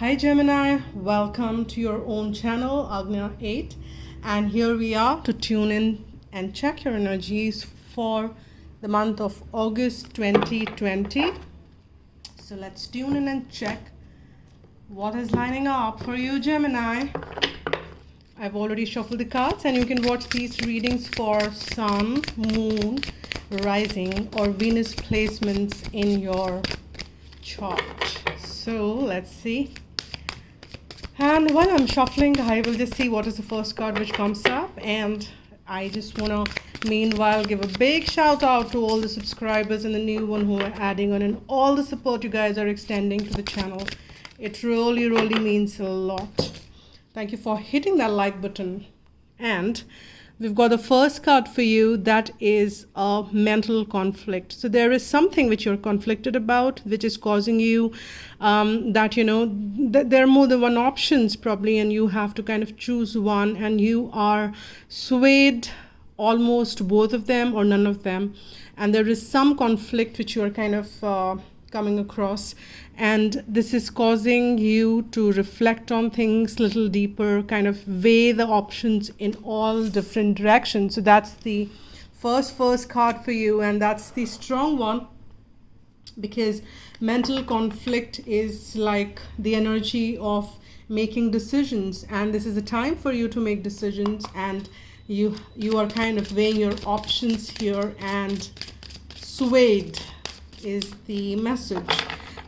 Hi Gemini, welcome to your own channel, Agnya 8, and here we are to tune in and check your energies for the month of August 2020. So let's tune in and check what is lining up for you, Gemini. I've already shuffled the cards, and you can watch these readings for Sun, Moon, Rising, or Venus placements in your chart. So let's see. And while I'm shuffling, I will just see what is the first card which comes up. And I just want to, meanwhile, give a big shout out to all the subscribers and the new one who are adding on, and all the support you guys are extending to the channel. It really means a lot. Thank you for hitting that like button. And we've got the first card for you, that is a mental conflict. So there is something which you're conflicted about, which is causing you that, you know, there are more than one options probably, and you have to kind of choose one, and you are swayed almost both of them or none of them. And there is some conflict which you are kind of coming across, and this is causing you to reflect on things a little deeper, kind of weigh the options in all different directions. So that's the first card for you, and that's the strong one, because mental conflict is like the energy of making decisions, and this is a time for you to make decisions, and you are kind of weighing your options here, and swayed is the message.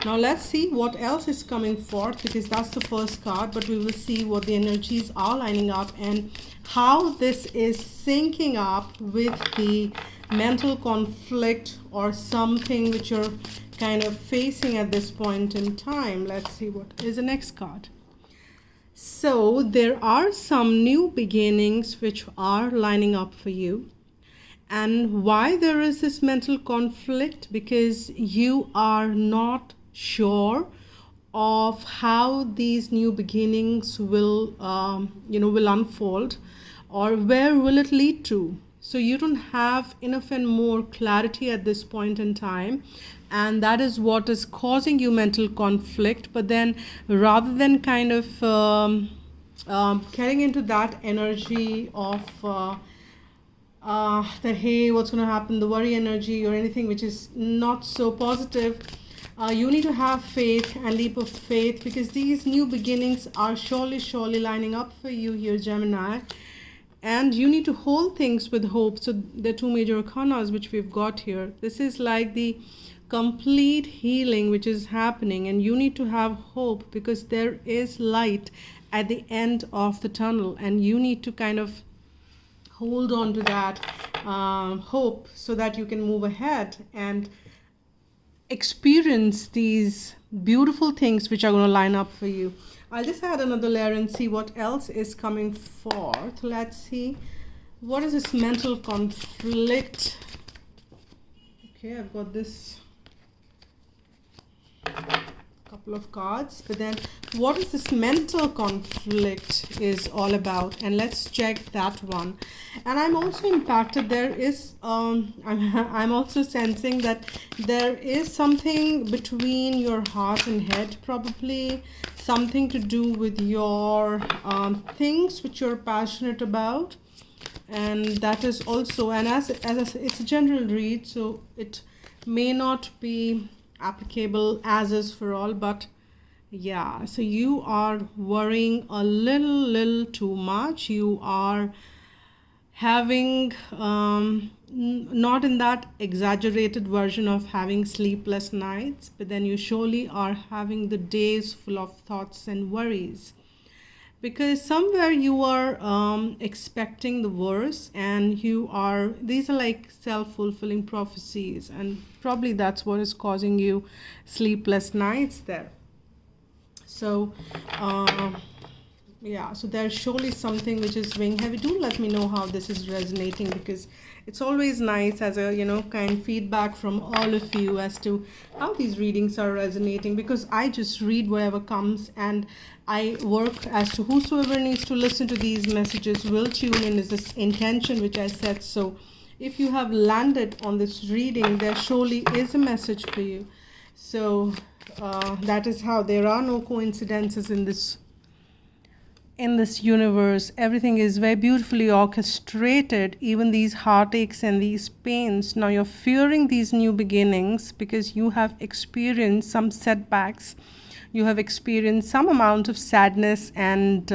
Now let's see what else is coming forth, because that's the first card, but we will see what the energies are lining up and how this is syncing up with the mental conflict or something which you're kind of facing at this point in time. Let's see what is the next card. So there are some new beginnings which are lining up for you. And why there is this mental conflict? Because you are not sure of how these new beginnings will will unfold, or where will it lead to. So you don't have enough and more clarity at this point in time, and that is what is causing you mental conflict. But then, rather than kind of getting into that energy of that hey, what's going to happen, the worry energy or anything which is not so positive, you need to have faith and leap of faith, because these new beginnings are surely lining up for you here, Gemini. And you need to hold things with hope. So the two major arcanas which we've got here, this is like the complete healing which is happening, and you need to have hope, because there is light at the end of the tunnel, and you need to kind of hold on to that hope, so that you can move ahead and experience these beautiful things which are going to line up for you. I'll just add another layer and see what else is coming forth. Let's see, what is this mental conflict? Okay, I've got this couple of cards, but then what is this mental conflict is all about, and let's check that one. And I'm also impacted, there is I'm also sensing that there is something between your heart and head, probably something to do with your things which you're passionate about, and that is also, and as it's a general read, so it may not be applicable as is for all, but yeah, so you are worrying a little too much. You are having not in that exaggerated version of having sleepless nights, but then you surely are having the days full of thoughts and worries, because somewhere you are expecting the worst, and these are like self-fulfilling prophecies, and probably that's what is causing you sleepless nights there. So yeah, so there's surely something which is weighing heavy. Do let me know how this is resonating, because it's always nice as a kind feedback from all of you as to how these readings are resonating, because I just read whatever comes, and I work as to whosoever needs to listen to these messages will tune in, is this intention which I set. So if you have landed on this reading, there surely is a message for you. So That is how there are no coincidences in this universe. Everything is very beautifully orchestrated, even these heartaches and these pains. Now you're fearing these new beginnings because you have experienced some setbacks, you have experienced some amount of sadness, and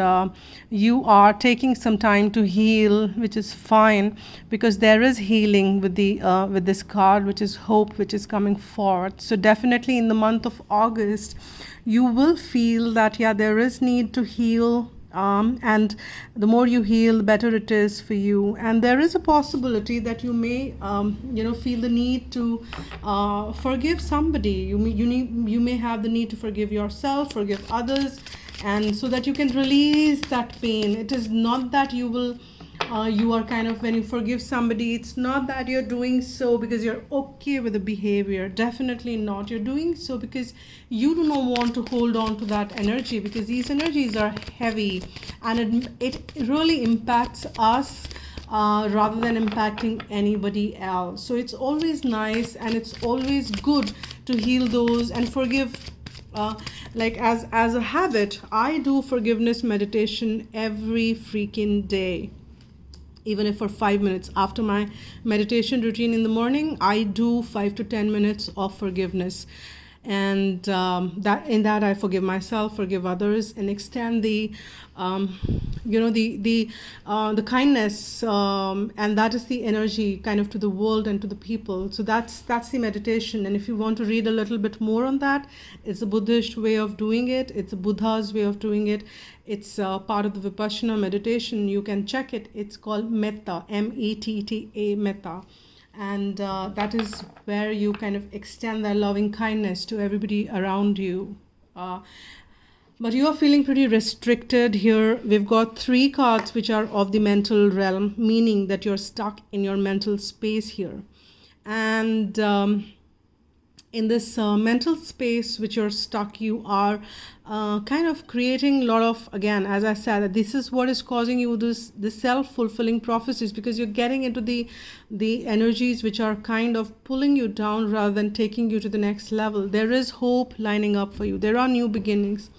you are taking some time to heal, which is fine, because there is healing with this card, which is hope, which is coming forth. So definitely in the month of August, you will feel that, yeah, there is need to heal. And the more you heal, the better it is for you. And there is a possibility that you may, feel the need to forgive somebody. You may have the need to forgive yourself, forgive others, and so that you can release that pain. It is not that you are kind of, when you forgive somebody, it's not that you're doing so because you're okay with the behavior. Definitely not. You're doing so because you do not want to hold on to that energy, because these energies are heavy, and it really impacts us rather than impacting anybody else. So it's always nice and it's always good to heal those and forgive. Like as a habit, I do forgiveness meditation every freaking day. Even if for 5 minutes after my meditation routine in the morning, I do 5 to 10 minutes of forgiveness. And that I forgive myself, forgive others, and extend the kindness, and that is the energy kind of to the world and to the people. So that's the meditation. And if you want to read a little bit more on that, it's a Buddhist way of doing it. It's a Buddha's way of doing it. It's part of the Vipassana meditation. You can check it. It's called Metta, Metta, Metta. And that is where you kind of extend that loving kindness to everybody around you. But you are feeling pretty restricted here. We've got 3 cards which are of the mental realm, meaning that you're stuck in your mental space here. And in this mental space which you're stuck, you are kind of creating a lot of, again, as I said, this is what is causing you this self-fulfilling prophecies, because you're getting into the energies which are kind of pulling you down rather than taking you to the next level. There is hope lining up for you. There are new beginnings.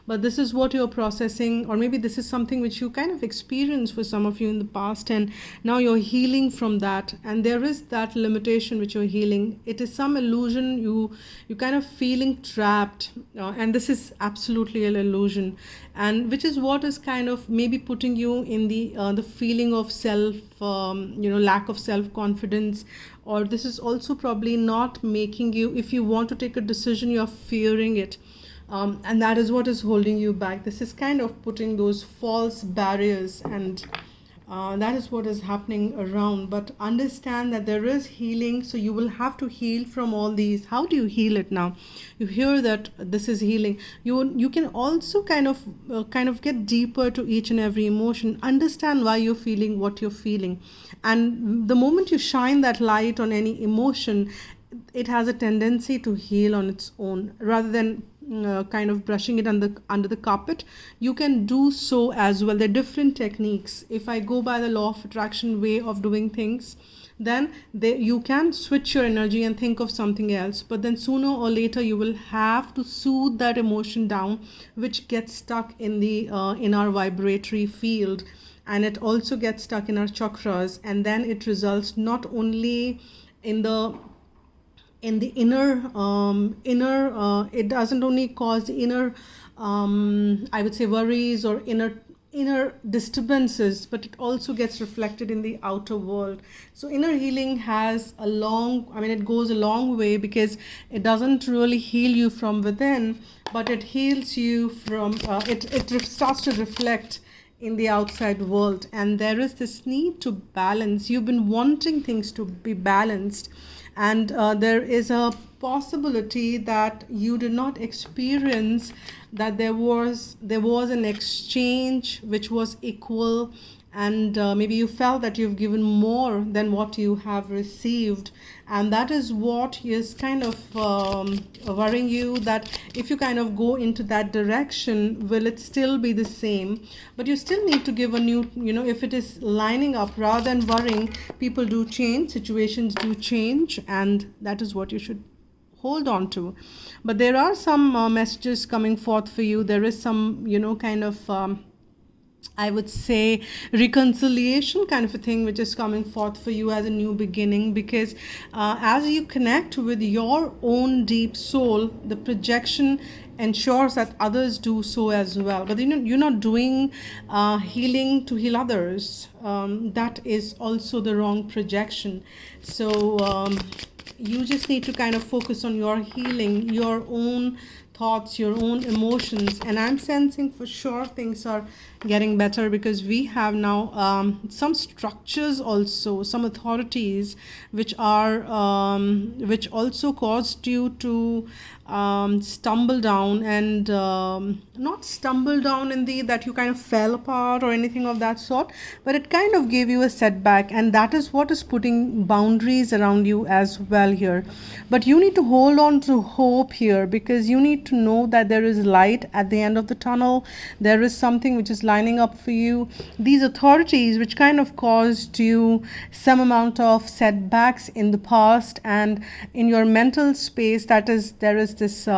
But this is what you're processing, or maybe this is something which you kind of experienced for some of you in the past, and now you're healing from that. And there is that limitation which you're healing. It is some illusion. You kind of feeling trapped, and this is absolutely an illusion, and which is what is kind of maybe putting you in the feeling of self, lack of self-confidence. Or this is also probably not making you, if you want to take a decision, you're fearing it. And that is what is holding you back. This is kind of putting those false barriers, and that is what is happening around. But understand that there is healing, so you will have to heal from all these. How do you heal it now? You hear that this is healing. You can also kind of get deeper to each and every emotion. Understand why you're feeling what you're feeling, and the moment you shine that light on any emotion, it has a tendency to heal on its own, rather than kind of brushing it under the carpet. You can do so as well. There are different techniques. If I go by the law of attraction way of doing things, then you can switch your energy and think of something else, but then sooner or later you will have to soothe that emotion down, which gets stuck in our vibratory field, and it also gets stuck in our chakras, and then it results not only in the inner, it doesn't only cause inner, I would say, worries or inner disturbances, but it also gets reflected in the outer world. So inner healing it goes a long way, because it doesn't really heal you from within, but it heals you from, it starts to reflect in the outside world. And there is this need to balance. You've been wanting things to be balanced, and there is a possibility that you did not experience that there was an exchange which was equal, and maybe you felt that you've given more than what you have received, and that is what is kind of worrying you, that if you kind of go into that direction, will it still be the same? But you still need to give a new, if it is lining up, rather than worrying. People do change, situations do change, and that is what you should hold on to. But there are some messages coming forth for you. There is some, kind of I would say reconciliation kind of a thing which is coming forth for you as a new beginning, because as you connect with your own deep soul, the projection ensures that others do so as well. But you're not doing healing to heal others. That is also the wrong projection. So you just need to kind of focus on your healing, your own thoughts, your own emotions. And I'm sensing for sure things are getting better, because we have now some structures, also some authorities which are which also caused you to stumble down, and not stumble down in the that you kind of fell apart or anything of that sort, but it kind of gave you a setback, and that is what is putting boundaries around you as well here. But you need to hold on to hope here, because you need to know that there is light at the end of the tunnel. There is something which is lining up for you. These authorities which kind of caused you some amount of setbacks in the past and in your mental space, there is this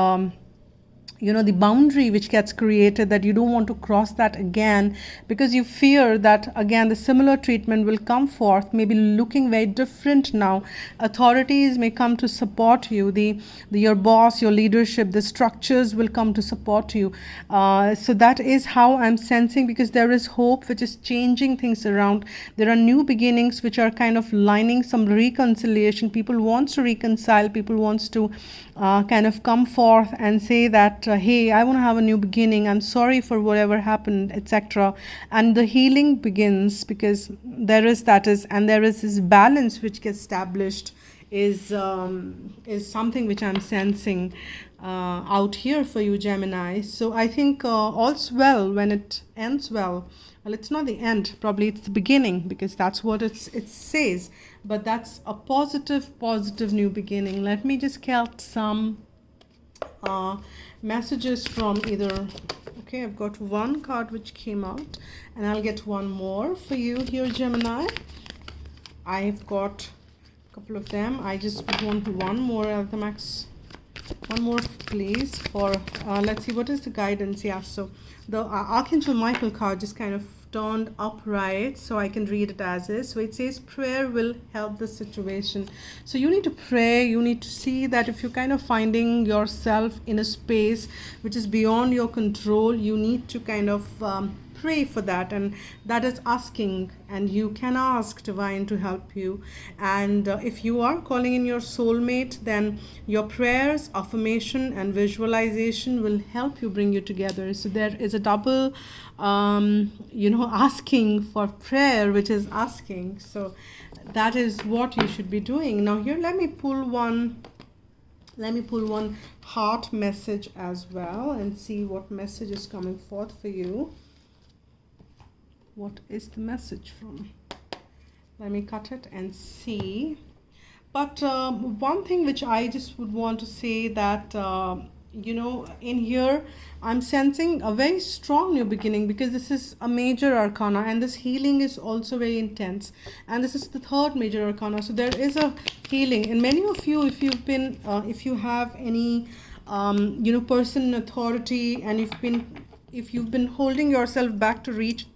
the boundary which gets created, that you don't want to cross that again, because you fear that again the similar treatment will come forth, maybe looking very different now. Authorities may come to support you, your boss, your leadership, the structures will come to support you. So that is how I'm sensing, because there is hope which is changing things around. There are new beginnings which are kind of lining some reconciliation. People want to reconcile, people wants to kind of come forth and say that hey, I want to have a new beginning, I'm sorry for whatever happened, etc. And the healing begins, because there is this balance which gets established, is something which I'm sensing out here for you, Gemini. So I think all's well when it ends well. Well, it's not the end, probably it's the beginning, because that's what it says. But that's a positive new beginning. Let me just count some messages from either. Okay, I've got one card which came out, and I'll get one more for you here, Gemini. I've got a couple of them. I just want one more at the max. One more, please, for let's see, what is the guidance? Yeah, so the Archangel Michael card just kind of turned upright, so I can read it as is. So it says prayer will help the situation. So you need to pray. You need to see that if you're kind of finding yourself in a space which is beyond your control, you need to kind of pray for that, and that is asking, and you can ask divine to help you. And if you are calling in your soulmate, then your prayers, affirmation and visualization will help you, bring you together. So there is a double asking for prayer, which is asking. So that is what you should be doing. Now here, let me pull one heart message as well, and see what message is coming forth for you. What is the message from? Let me cut it and see. But one thing which I just would want to say, that in here I'm sensing a very strong new beginning, because this is a major arcana, and this healing is also very intense, and this is the third major arcana. So there is a healing, and many of you, if you have any person in authority, and if you've been holding yourself back to reach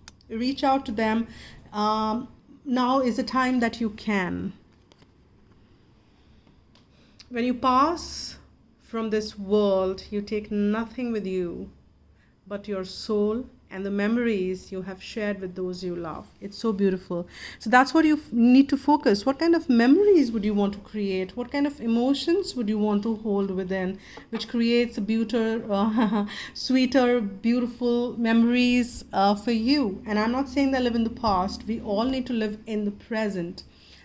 out to them, now is the time that you can. When you pass from this world, you take nothing with you but your soul and the memories you have shared with those you love. It's so beautiful. So that's what you need to focus. What kind of memories would you want to create? What kind of emotions would you want to hold within, which creates a sweeter, beautiful memories for you? And I'm not saying that live in the past. We all need to live in the present.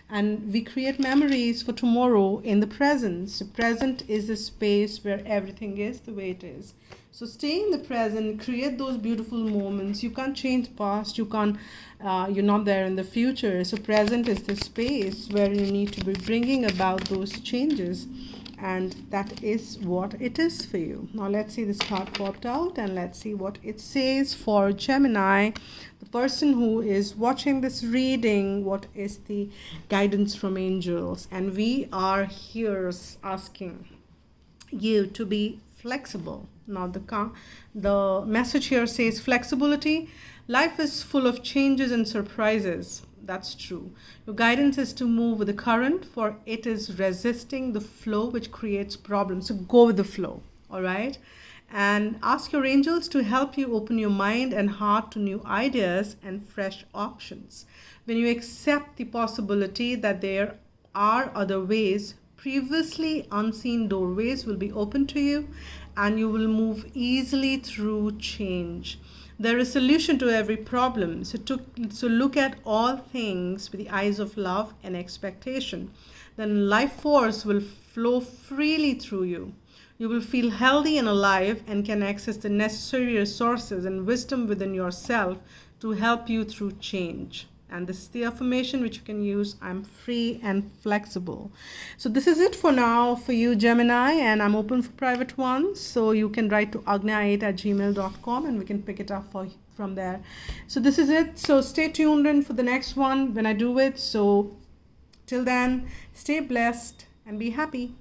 And we create memories for tomorrow in the present. So present is the space where everything is the way it is. So stay in the present, create those beautiful moments. You can't change the past. You're not there in the future. So present is the space where you need to be bringing about those changes. And that is what it is for you. Now let's see, this card popped out, and let's see what it says for Gemini, the person who is watching this reading. What is the guidance from angels? And we are here asking. you to be flexible. Now the message here says flexibility. Life is full of changes and surprises. That's true. Your guidance is to move with the current, for it is resisting the flow which creates problems. So go with the flow, all right? And ask your angels to help you open your mind and heart to new ideas and fresh options. When you accept the possibility that there are other ways, previously unseen doorways will be open to you, and you will move easily through change. There is a solution to every problem. So look at all things with the eyes of love and expectation. Then life force will flow freely through you. You will feel healthy and alive and can access the necessary resources and wisdom within yourself to help you through change. And this is the affirmation which you can use. I'm free and flexible. So this is it for now for you, Gemini, and I'm open for private ones. So you can write to agnya8@gmail.com and we can pick it up from there. So this is it. So stay tuned in for the next one when I do it. So till then, stay blessed and be happy.